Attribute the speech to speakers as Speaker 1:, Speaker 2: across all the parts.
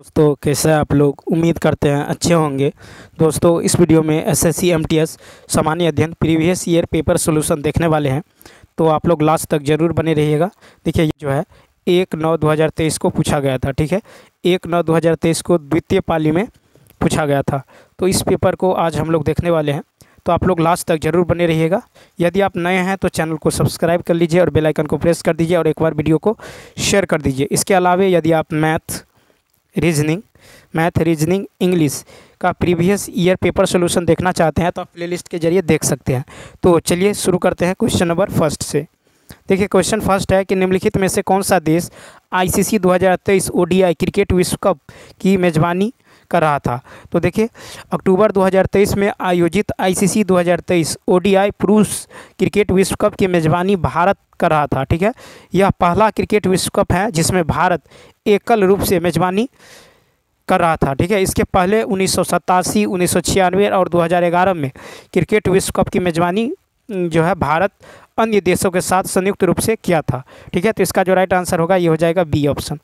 Speaker 1: दोस्तों कैसे हैं आप लोग। उम्मीद करते हैं अच्छे होंगे। दोस्तों इस वीडियो में एसएससी एमटीएस सामान्य अध्ययन प्रीवियस ईयर पेपर सॉल्यूशन देखने वाले हैं, तो आप लोग लास्ट तक ज़रूर बने रहिएगा। देखिए ये जो है 1/9/2023 को पूछा गया था, ठीक है। 1/9/2023 को द्वितीय पाली में पूछा गया था, तो इस पेपर को आज हम लोग देखने वाले हैं, तो आप लोग लास्ट तक ज़रूर बने रहिएगा। यदि आप नए हैं तो चैनल को सब्सक्राइब कर लीजिए और बेल आइकन को प्रेस कर दीजिए और एक बार वीडियो को शेयर कर दीजिए। इसके अलावा यदि आप मैथ रीजनिंग इंग्लिश का प्रीवियस ईयर पेपर सॉल्यूशन देखना चाहते हैं तो आप प्लेलिस्ट के जरिए देख सकते हैं। तो चलिए शुरू करते हैं क्वेश्चन नंबर फर्स्ट से। देखिए क्वेश्चन फर्स्ट है कि निम्नलिखित में से कौन सा देश आईसीसी 2023 ओडीआई क्रिकेट विश्व कप की मेज़बानी कर रहा था। तो देखिए अक्टूबर 2023 में आयोजित आईसीसी 2023 ओडीआई पुरुष क्रिकेट विश्व कप की मेज़बानी भारत कर रहा था, ठीक है। यह पहला क्रिकेट विश्व कप है जिसमें भारत एकल रूप से मेज़बानी कर रहा था, ठीक है। इसके पहले 1987, 1996 और 2011 में क्रिकेट विश्व कप की मेज़बानी जो है भारत अन्य देशों के साथ संयुक्त रूप से किया था, ठीक है। तो इसका जो राइट आंसर होगा ये हो जाएगा बी ऑप्शन।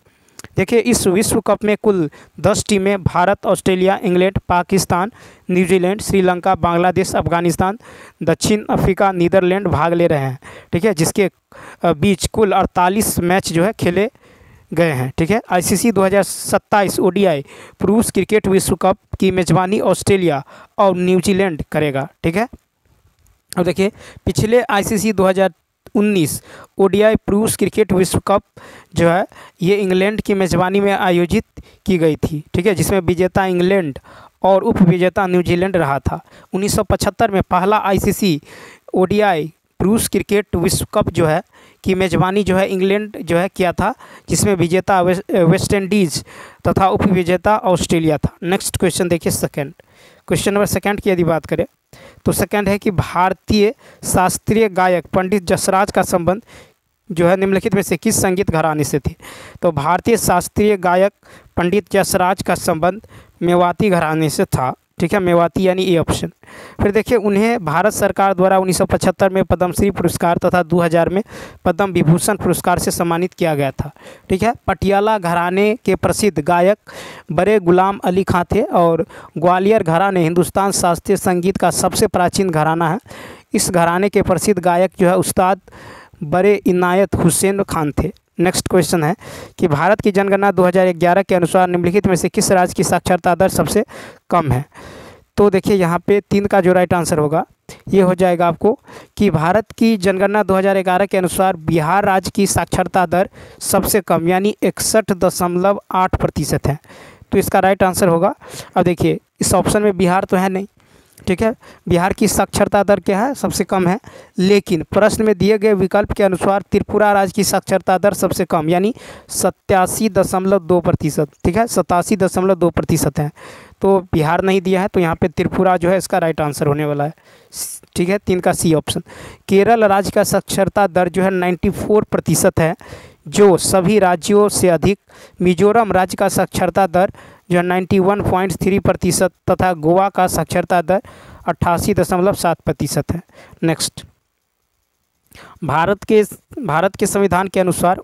Speaker 1: देखिए इस विश्व कप में कुल 10 टीमें Bharat, Australia, England, Pakistan, New Zealand, Sri Lanka, Bangladesh, Afghanistan, दक्षिण अफ्रीका, नीदरलैंड भाग ले रहे हैं, ठीक है। जिसके बीच कुल 48 मैच जो है खेले गए हैं, ठीक है। आईसीसी 2027 ओडीआई पुरुष क्रिकेट विश्व कप की मेज़बानी ऑस्ट्रेलिया और न्यूजीलैंड करेगा, ठीक है। और देखिए पिछले आईसीसी 2019 ओडीआई पुरुष क्रिकेट विश्व कप जो है ये इंग्लैंड की मेज़बानी में आयोजित की गई थी, ठीक है। जिसमें विजेता इंग्लैंड और उप विजेता न्यूजीलैंड रहा था। 1975 में पहला आईसीसी ओडीआई पुरुष क्रिकेट विश्व कप जो है की मेज़बानी जो है इंग्लैंड जो है किया था, जिसमें विजेता वेस्ट इंडीज़ तथा उप विजेता ऑस्ट्रेलिया था। नेक्स्ट क्वेश्चन देखिए सेकंड, क्वेश्चन नंबर सेकंड की यदि बात करें तो सेकंड है कि भारतीय शास्त्रीय गायक पंडित जसराज का संबंध जो है निम्नलिखित में से किस संगीत घराने से थे। तो भारतीय शास्त्रीय गायक पंडित जसराज का संबंध मेवाती घराने से था, ठीक है। मेवाती यानी ए ऑप्शन। फिर देखिए उन्हें भारत सरकार द्वारा 1975 में पद्मश्री पुरस्कार तथा 2000 में पद्म विभूषण पुरस्कार से सम्मानित किया गया था, ठीक है। पटियाला घराने के प्रसिद्ध गायक बड़े गुलाम अली खां थे और ग्वालियर घराने हिंदुस्तान शास्त्रीय संगीत का सबसे प्राचीन घराना है। इस घराने के प्रसिद्ध गायक जो है उस्ताद बड़े इनायत हुसैन खान थे। नेक्स्ट क्वेश्चन है कि भारत की जनगणना 2011 के अनुसार निम्नलिखित में से किस राज्य की साक्षरता दर सबसे कम है। तो देखिए यहाँ पे 3 का जो राइट आंसर होगा ये हो जाएगा आपको कि भारत की जनगणना 2011 के अनुसार बिहार राज्य की साक्षरता दर सबसे कम यानी 61.8% है। तो इसका राइट आंसर होगा। अब देखिए इस ऑप्शन में बिहार तो है नहीं, ठीक है। बिहार की साक्षरता दर क्या है, सबसे कम है, लेकिन प्रश्न में दिए गए विकल्प के अनुसार त्रिपुरा राज्य की साक्षरता दर सबसे कम यानी 87.2%, ठीक है। 87.2% है। तो बिहार नहीं दिया है, तो यहाँ पे त्रिपुरा जो है इसका राइट आंसर होने वाला है, ठीक है। 3 का सी ऑप्शन। केरल राज्य का साक्षरता दर जो है 94% है, जो सभी राज्यों से अधिक। मिजोरम राज्य का साक्षरता दर जो है 91.3% तथा गोवा का साक्षरता दर 88.7% है। नेक्स्ट, भारत के संविधान के अनुसार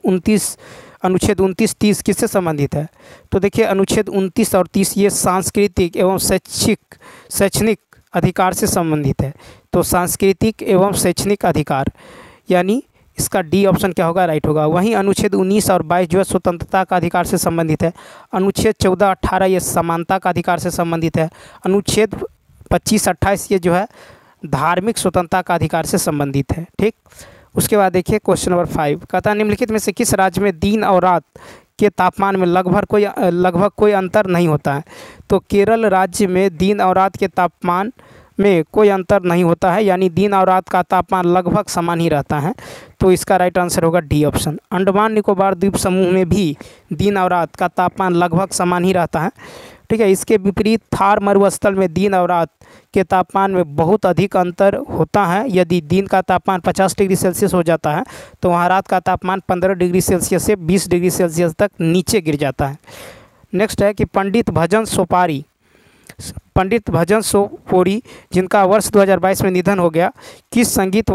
Speaker 1: अनुच्छेद 29-30 किससे संबंधित है। तो देखिए अनुच्छेद 29 और 30 ये सांस्कृतिक एवं शैक्षणिक अधिकार से संबंधित है। तो सांस्कृतिक एवं शैक्षणिक अधिकार यानी इसका डी ऑप्शन क्या होगा, राइट होगा। वहीं अनुच्छेद 19 और 22 जो है स्वतंत्रता का अधिकार से संबंधित है। अनुच्छेद 14-18 ये समानता का अधिकार से संबंधित है। अनुच्छेद 25-28 ये जो है धार्मिक स्वतंत्रता का अधिकार से संबंधित है, ठीक। उसके बाद देखिए क्वेश्चन नंबर 5 कहता है निम्नलिखित में से किस राज्य में दिन और रात के तापमान में लगभग कोई अंतर नहीं होता है। तो केरल राज्य में दिन और रात के तापमान में कोई अंतर नहीं होता है, यानी दिन और रात का तापमान लगभग समान ही रहता है। तो इसका राइट आंसर होगा डी ऑप्शन। अंडमान निकोबार द्वीप समूह में भी दिन और रात का तापमान लगभग समान ही रहता है, ठीक है। इसके विपरीत थार मरुस्थल में दिन और रात के तापमान में बहुत अधिक अंतर होता है। यदि दिन का तापमान 50 डिग्री सेल्सियस हो जाता है तो वहाँ रात का तापमान 15 डिग्री सेल्सियस से 20 डिग्री सेल्सियस तक नीचे गिर जाता है। नेक्स्ट है कि पंडित भजन सोपोरी जिनका वर्ष 2022 में निधन हो गया, किस संगीत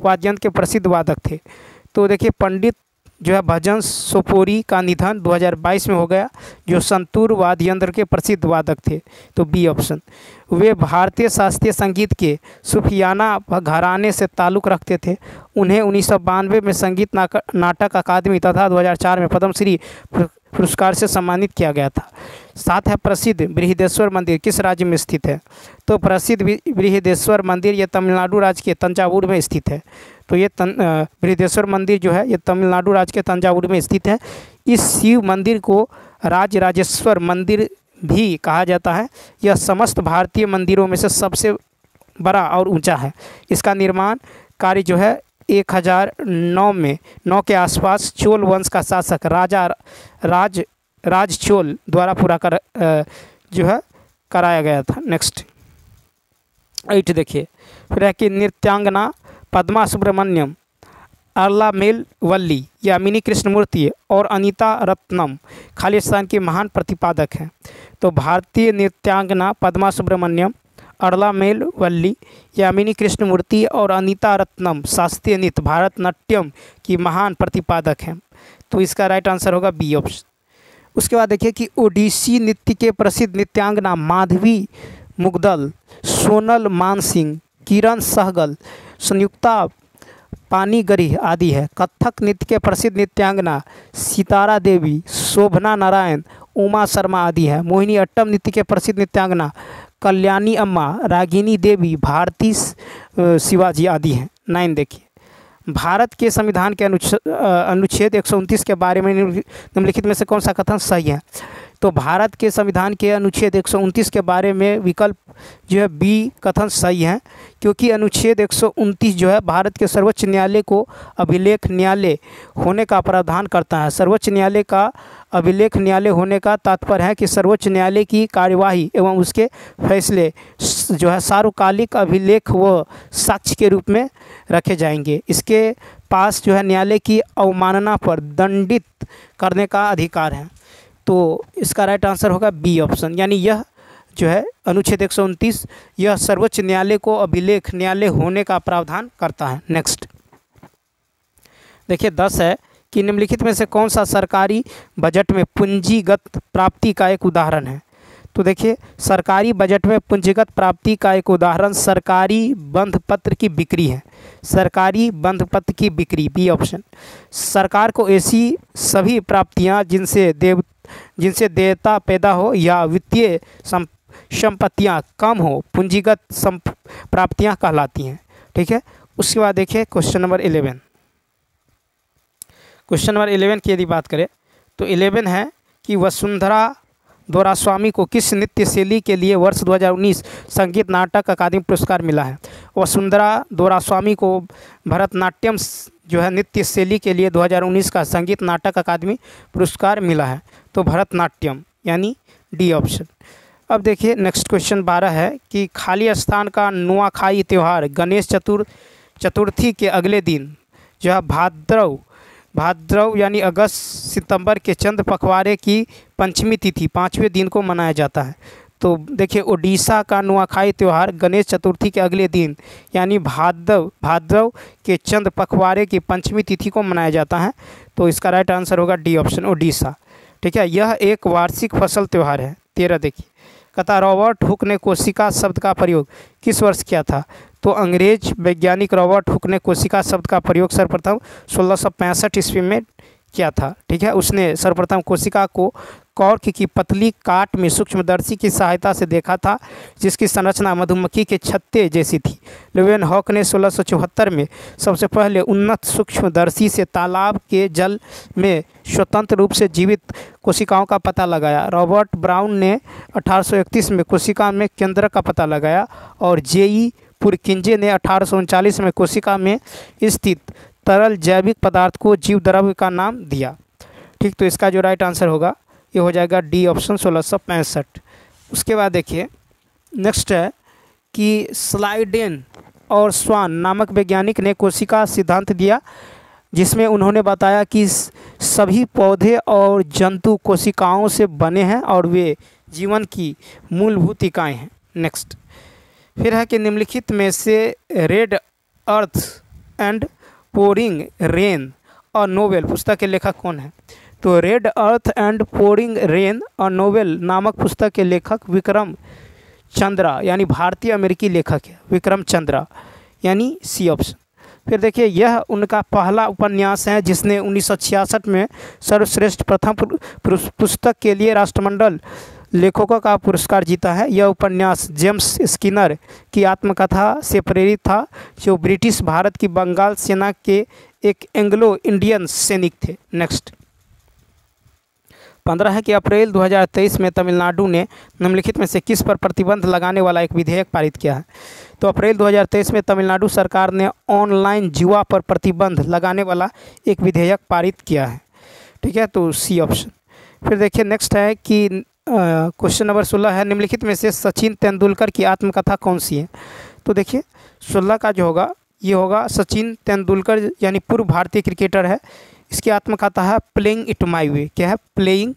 Speaker 1: वाद्यन के प्रसिद्ध वादक थे। तो देखिए पंडित जो है भजन सोपोरी का निधन 2022 में हो गया, जो संतूर वाद्य यंत्र के प्रसिद्ध वादक थे। तो बी ऑप्शन। वे भारतीय शास्त्रीय संगीत के सूफियाना घराने से ताल्लुक़ रखते थे। उन्हें 1992 में संगीत नाटक अकादमी तथा 2004 में पद्मश्री पुरस्कार से सम्मानित किया गया था। साथ है प्रसिद्ध बृहदेश्वर मंदिर किस राज्य में स्थित है? तो प्रसिद्ध बृहदेश्वर मंदिर ये तमिलनाडु राज्य के तंजावुर में स्थित है। तो ये बृहदेश्वर मंदिर जो है ये तमिलनाडु राज्य के तंजावुर में स्थित है। इस शिव मंदिर को राजराजेश्वर मंदिर भी कहा जाता है। यह समस्त भारतीय मंदिरों में से सबसे बड़ा और ऊंचा है। इसका निर्माण कार्य जो है 1009 में 9 के आसपास चोल वंश का शासक राजा राज चोल द्वारा पूरा जो है कराया गया था। नेक्स्ट 8 देखिए, फिर है कि नृत्यांगना पद्मा सुब्रमण्यम, अरलामेल वल्ली, यामिनी कृष्णमूर्ति और अनीता रत्नम खालिस्तान की महान प्रतिपादक हैं। तो भारतीय नृत्यांगना पद्मा सुब्रमण्यम, अरलामेल वल्ली, यामिनी कृष्णमूर्ति और अनीता रत्नम शास्त्रीय नृत्य भारतनाट्यम की महान प्रतिपादक हैं। तो इसका राइट आंसर होगा बी ऑप्शन। उसके बाद देखिए कि ओडिसी नृत्य के प्रसिद्ध नृत्यांगना माधवी मुग्दल, सोनल मानसिंह, किरण सहगल, संयुक्ता पानीगरी आदि है। कथक नृत्य के प्रसिद्ध नृत्यांगना सितारा देवी, शोभना नारायण, उमा शर्मा आदि है। मोहिनी अट्टम नृत्य के प्रसिद्ध नृत्यांगना कल्याणी अम्मा, रागिनी देवी, भारती शिवाजी आदि हैं। 9 देखिए, भारत के संविधान के अनुच्छेद 129 के बारे में निम्नलिखित में से कौन सा कथन सही है? तो भारत के संविधान के अनुच्छेद 129 के बारे में विकल्प जो है बी कथन सही है, क्योंकि अनुच्छेद 129 जो है भारत के सर्वोच्च न्यायालय को अभिलेख न्यायालय होने का प्रावधान करता है। सर्वोच्च न्यायालय का अभिलेख न्यायालय होने का तात्पर्य है कि सर्वोच्च न्यायालय की कार्यवाही एवं उसके फैसले जो है सार्वकालिक अभिलेख व साक्ष्य के रूप में रखे जाएंगे। इसके पास जो है न्यायालय की अवमानना पर दंडित करने का अधिकार है। तो इसका राइट आंसर होगा बी ऑप्शन, यानी यह जो है अनुच्छेद 129 यह सर्वोच्च न्यायालय को अभिलेख न्यायालय होने का प्रावधान करता है। नेक्स्ट देखिए 10 है कि निम्नलिखित में से कौन सा सरकारी बजट में पूंजीगत प्राप्ति का एक उदाहरण है? तो देखिए सरकारी बजट में पूंजीगत प्राप्ति का एक उदाहरण सरकारी बंधपत्र की बिक्री है। सरकारी बंधपत्र की बिक्री बी ऑप्शन। सरकार को ऐसी सभी प्राप्तियां जिनसे देयता पैदा हो या वित्तीय संपत्तियां कम हो पूंजीगत प्राप्तियां कहलाती हैं। ठीक है, उसके बाद देखिए क्वेश्चन नंबर 11। क्वेश्चन नंबर 11 की यदि बात करें तो 11 है कि वसुंधरा दोरास्वामी को किस नृत्य शैली के लिए वर्ष 2019 संगीत नाटक अकादमी पुरस्कार मिला है? वसुंधरा दोरास्वामी को भरतनाट्यम जो है नृत्य शैली के लिए 2019 का संगीत नाटक अकादमी पुरस्कार मिला है। तो भरतनाट्यम यानी डी ऑप्शन। अब देखिए नेक्स्ट क्वेश्चन 12 है कि खाली स्थान का नुआखाई त्यौहार गणेश चतुर्थी के अगले दिन जो है भाद्रव यानी अगस्त सितंबर के चंद्र पखवाड़े की पंचमी तिथि 5वें दिन को मनाया जाता है। तो देखिए ओडिशा का नुआखाई त्यौहार गणेश चतुर्थी के अगले दिन यानी भाद्रव के चंद्र पखवाड़े की पंचमी तिथि को मनाया जाता है। तो इसका राइट आंसर होगा डी ऑप्शन ओडिशा। ठीक है, यह एक वार्षिक फसल त्यौहार है। 13 देखिए, कहता रॉबर्ट हुक ने कोशिका शब्द का प्रयोग किस वर्ष किया था? तो अंग्रेज वैज्ञानिक रॉबर्ट हुक ने कोशिका शब्द का प्रयोग सर्वप्रथम 1665 ईस्वी में किया था। ठीक है, उसने सर्वप्रथम कोशिका को कॉर्क की पतली काट में सूक्ष्मदर्शी की सहायता से देखा था, जिसकी संरचना मधुमक्खी के छत्ते जैसी थी। लेवेनहॉक ने 1674 में सबसे पहले उन्नत सूक्ष्मदर्शी से तालाब के जल में स्वतंत्र रूप से जीवित कोशिकाओं का पता लगाया। रॉबर्ट ब्राउन ने 1831 में कोशिका में केंद्र का पता लगाया और जेई पुरकिंजे ने 1839 में कोशिका में स्थित तरल जैविक पदार्थ को जीव द्रव्य का नाम दिया। ठीक, तो इसका जो राइट आंसर होगा ये हो जाएगा डी ऑप्शन 1665। उसके बाद देखिए नेक्स्ट है कि स्लाइडेन और स्वान नामक वैज्ञानिक ने कोशिका सिद्धांत दिया, जिसमें उन्होंने बताया कि सभी पौधे और जंतु कोशिकाओं से बने हैं और वे जीवन की मूलभूत इकाई हैं। नेक्स्ट फिर है कि निम्नलिखित में से red earth and pouring rain a novel पुस्तक के लेखक कौन है? तो red earth and pouring rain a novel नामक पुस्तक के लेखक विक्रम चंद्रा यानी भारतीय अमेरिकी लेखक है विक्रम चंद्रा, यानी सी ऑप्शन। फिर देखिए यह उनका पहला उपन्यास है जिसने 1966 में सर्वश्रेष्ठ प्रथम पुस्तक के लिए राष्ट्रमंडल लेखकों का पुरस्कार जीता है। यह उपन्यास जेम्स स्किनर की आत्मकथा से प्रेरित था, जो ब्रिटिश भारत की बंगाल सेना के एक एंग्लो इंडियन सैनिक थे। नेक्स्ट 15 है कि अप्रैल 2023 में तमिलनाडु ने निम्नलिखित में से किस पर प्रतिबंध लगाने वाला एक विधेयक पारित किया है? तो अप्रैल 2023 में तमिलनाडु सरकार ने ऑनलाइन जुआ पर प्रतिबंध लगाने वाला एक विधेयक पारित किया है। ठीक है, तो सी ऑप्शन। फिर देखिए नेक्स्ट है कि क्वेश्चन नंबर 16 है, निम्नलिखित में से सचिन तेंदुलकर की आत्मकथा कौन सी है? तो देखिए 16 का जो होगा ये होगा सचिन तेंदुलकर यानी पूर्व भारतीय क्रिकेटर है। इसकी आत्मकथा है प्लेइंग इट माई वे। क्या है? Playing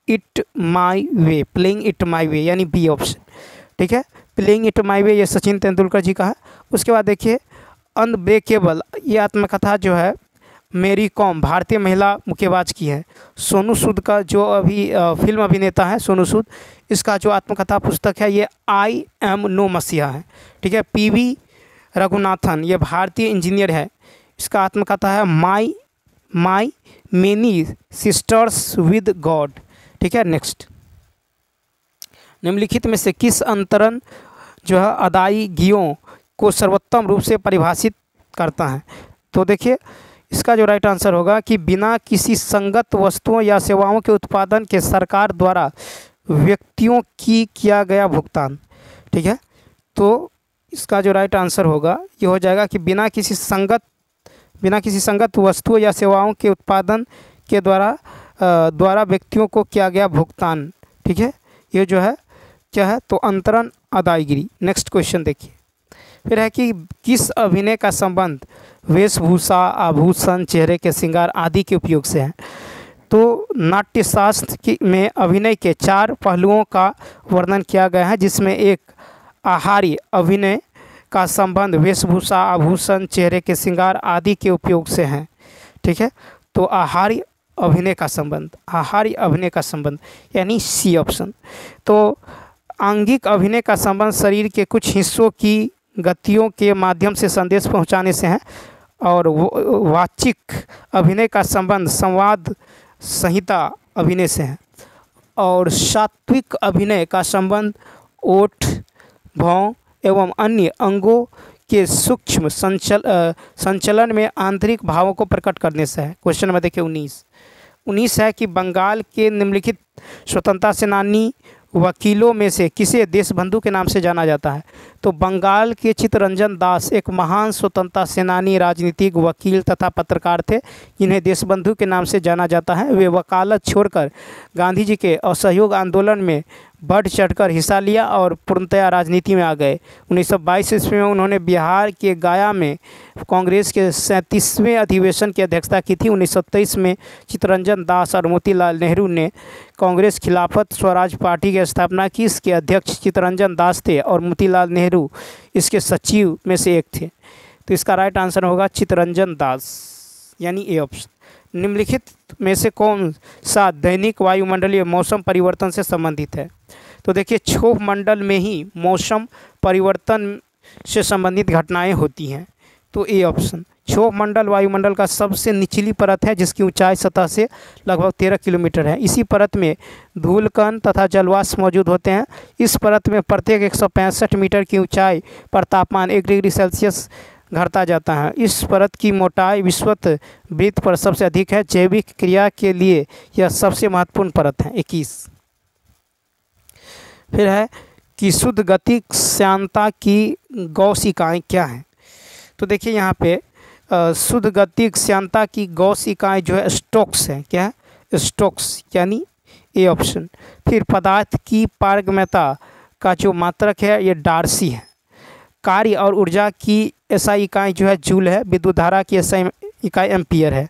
Speaker 1: it my way, playing it my way यानी बी ऑप्शन। ठीक है, प्लेइंग इट माई वे ये सचिन तेंदुलकर जी का है। उसके बाद देखिए अनब्रेकेबल ये आत्मकथा जो है मेरी कॉम भारतीय महिला मुक्केबाज की है। सोनू सूद का जो अभी फिल्म अभिनेता है सोनू सूद, इसका जो आत्मकथा पुस्तक है ये आई एम नो मसीहा है। ठीक है, पीवी रघुनाथन ये भारतीय इंजीनियर है, इसका आत्मकथा है माई मेनी सिस्टर्स विद गॉड। ठीक है, नेक्स्ट निम्नलिखित में से किस अंतरण जो है अदायगियों को सर्वोत्तम रूप से परिभाषित करता है? तो देखिए इसका जो राइट आंसर होगा कि बिना किसी संगत वस्तुओं या सेवाओं के उत्पादन के सरकार द्वारा व्यक्तियों की किया गया भुगतान। ठीक है, तो इसका जो राइट आंसर होगा ये हो जाएगा कि बिना किसी संगत वस्तुओं या सेवाओं के उत्पादन के द्वारा व्यक्तियों को किया गया भुगतान। ठीक है, ये जो है क्या है? तो अंतरण अदायगी। नेक्स्ट क्वेश्चन देखिए फिर है कि किस अभिनय का संबंध वेशभूषा, आभूषण, चेहरे के श्रृंगार आदि के उपयोग से है? तो नाट्यशास्त्र में अभिनय के 4 पहलुओं का वर्णन किया गया है, जिसमें एक आहार्य अभिनय का संबंध वेशभूषा, आभूषण, चेहरे के श्रृंगार आदि के उपयोग से है। ठीक है, तो आहार्य अभिनय का संबंध यानी सी ऑप्शन। तो आंगिक अभिनय का संबंध शरीर के कुछ हिस्सों की गतियों के माध्यम से संदेश पहुंचाने से है, और वाचिक अभिनय का संबंध संवाद संहिता अभिनय से है, और सात्विक अभिनय का संबंध ओठ, भौं एवं अन्य अंगों के सूक्ष्म संचलन में आंतरिक भावों को प्रकट करने से है। क्वेश्चन नंबर देखिए 19 है कि बंगाल के निम्नलिखित स्वतंत्रता सेनानी वकीलों में से किसे देशबंधु के नाम से जाना जाता है? तो बंगाल के चित्तरंजन दास एक महान स्वतंत्रता सेनानी, राजनीतिक वकील तथा पत्रकार थे, जिन्हें देशबंधु के नाम से जाना जाता है। वे वकालत छोड़कर गांधी जी के असहयोग आंदोलन में बढ़ चढ़कर हिस्सा लिया और पूर्णतया राजनीति में आ गए। 1922 ईस्वी में उन्होंने बिहार के गया में कांग्रेस के 37वें अधिवेशन की अध्यक्षता की थी। 1923 में चित्तरंजन दास और मोतीलाल नेहरू ने कांग्रेस खिलाफत स्वराज पार्टी की स्थापना की। इसके अध्यक्ष चित्तरंजन दास थे और मोतीलाल नेहरू इसके सचिव में से एक थे। तो इसका राइट आंसर होगा चित्तरंजन दास यानी ए ऑप्शन। निम्नलिखित में से कौन सा दैनिक वायुमंडलीय मौसम परिवर्तन से संबंधित है? तो देखिए क्षोभ मंडल में ही मौसम परिवर्तन से संबंधित घटनाएं होती हैं। तो ए ऑप्शन। क्षोभ मंडल वायुमंडल का सबसे निचली परत है, जिसकी ऊंचाई सतह से लगभग 13 किलोमीटर है। इसी परत में धूलकण तथा जलवाष्प मौजूद होते हैं। इस परत में प्रत्येक 165 मीटर की ऊंचाई पर तापमान 1 डिग्री सेल्सियस घटता जाता है। इस परत की मोटाई विषुवत वृत्त पर सबसे अधिक है। जैविक क्रिया के लिए यह सबसे महत्वपूर्ण परत है। 21 फिर है कि शुद्ध गतिक श्यानता की गॉस इकाई क्या है? तो देखिए यहाँ पे शुद्ध गतिक श्यानता की गॉस इकाई जो है स्टोक्स है। क्या है? स्टोक्स यानी ए ऑप्शन। फिर पदार्थ की पारगम्यता का जो मात्रक है ये डार्सी है। कार्य और ऊर्जा की एसआई इकाई जो है जूल है। विद्युत धारा की एसआई इकाई एम्पियर है।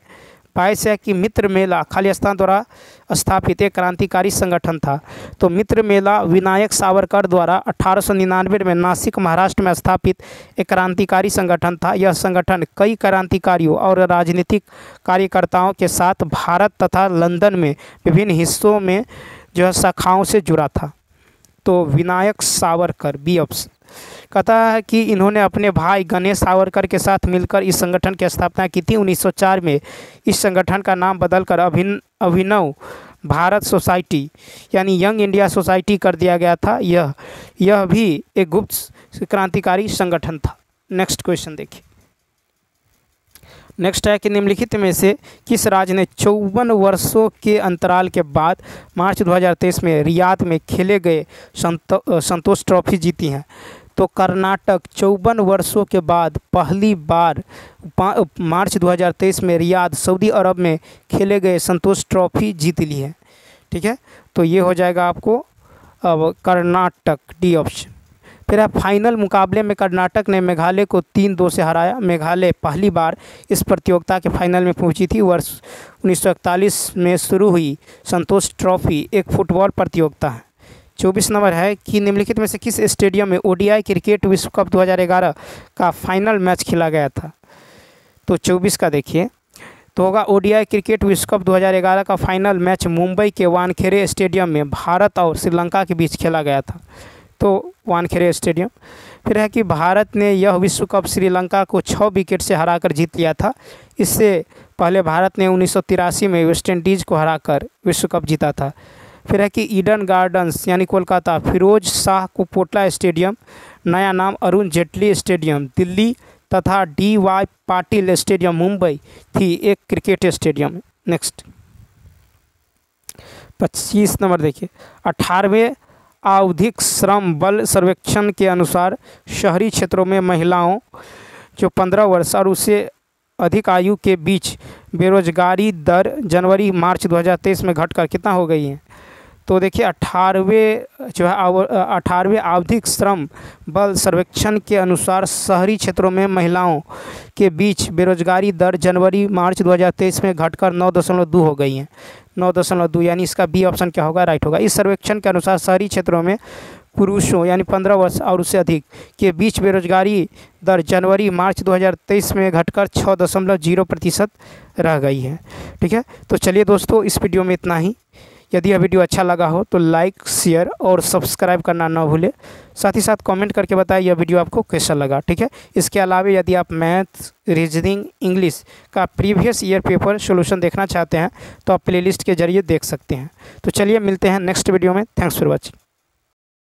Speaker 1: 22 है कि मित्र मेला खालिस्तान द्वारा स्थापित एक क्रांतिकारी संगठन था। तो मित्र मेला विनायक सावरकर द्वारा 1899 में नासिक महाराष्ट्र में स्थापित एक क्रांतिकारी संगठन था। यह संगठन कई क्रांतिकारियों और राजनीतिक कार्यकर्ताओं के साथ भारत तथा लंदन में विभिन्न हिस्सों में जो है शाखाओं से जुड़ा था। तो विनायक सावरकर बी ऑप्शन। कहता है कि इन्होंने अपने भाई गणेश सावरकर के साथ मिलकर इस संगठन की स्थापना की थी। 1904 में इस संगठन का नाम बदलकर अभिनव भारत सोसाइटी यानी यंग इंडिया सोसाइटी कर दिया गया था। यह भी एक गुप्त क्रांतिकारी संगठन था। नेक्स्ट क्वेश्चन देखिए। नेक्स्ट है कि निम्नलिखित में से किस राज्य ने 54 वर्षों के अंतराल के बाद मार्च 2023 में रियाद में खेले गए संतोष ट्रॉफी जीती हैं? तो कर्नाटक 54 वर्षों के बाद पहली बार मार्च 2023 में रियाद सऊदी अरब में खेले गए संतोष ट्रॉफी जीत ली है। ठीक है, तो ये हो जाएगा आपको अब कर्नाटक डी ऑप्शन। फिर फाइनल मुकाबले में कर्नाटक ने मेघालय को 3-2 से हराया। मेघालय पहली बार इस प्रतियोगिता के फाइनल में पहुंची थी। वर्ष 1941 में शुरू हुई संतोष ट्रॉफी एक फुटबॉल प्रतियोगिता है। 24 नंबर है कि निम्नलिखित में से किस स्टेडियम में ओडीआई क्रिकेट विश्व कप 2011 का फाइनल मैच खेला गया था? तो 24 का देखिए तो होगा ओडीआई क्रिकेट विश्व कप 2011 का फाइनल मैच मुंबई के वानखेड़े स्टेडियम में भारत और श्रीलंका के बीच खेला गया था। तो वानखेड़े स्टेडियम। फिर है कि भारत ने यह विश्व कप श्रीलंका को 6 विकेट से हराकर जीत लिया था। इससे पहले भारत ने 1983 में वेस्टइंडीज़ को हराकर विश्व कप जीता था। फिर है कि ईडन गार्डन्स यानी कोलकाता, फिरोज शाह कोटला स्टेडियम, नया नाम अरुण जेटली स्टेडियम दिल्ली तथा DY पाटिल स्टेडियम मुंबई थी एक क्रिकेट स्टेडियम। नेक्स्ट 25 नंबर देखिए। 18वें आवधिक श्रम बल सर्वेक्षण के अनुसार शहरी क्षेत्रों में महिलाओं जो 15 वर्ष और उससे अधिक आयु के बीच बेरोजगारी दर जनवरी मार्च 2023 में घटकर कितना हो गई है? तो देखिए 18वें आवधिक श्रम बल सर्वेक्षण के अनुसार शहरी क्षेत्रों में महिलाओं के बीच बेरोजगारी दर जनवरी मार्च 2023 में घटकर 9.2 हो गई है। 9.2 यानी इसका बी ऑप्शन क्या होगा? राइट होगा। इस सर्वेक्षण के अनुसार शहरी क्षेत्रों में पुरुषों यानी 15 वर्ष और उससे अधिक के बीच बेरोजगारी दर जनवरी मार्च 2023 में घटकर 6.0% रह गई है। ठीक है, तो चलिए दोस्तों इस वीडियो में इतना ही। यदि यह वीडियो अच्छा लगा हो तो लाइक, शेयर और सब्सक्राइब करना ना भूलें। साथ ही साथ कमेंट करके बताएं यह वीडियो आपको कैसा लगा। ठीक है, इसके अलावा यदि आप मैथ, रीजनिंग, इंग्लिश का प्रीवियस ईयर पेपर सॉल्यूशन देखना चाहते हैं तो आप प्लेलिस्ट के जरिए देख सकते हैं। तो चलिए मिलते हैं नेक्स्ट वीडियो में। Thanks for watching.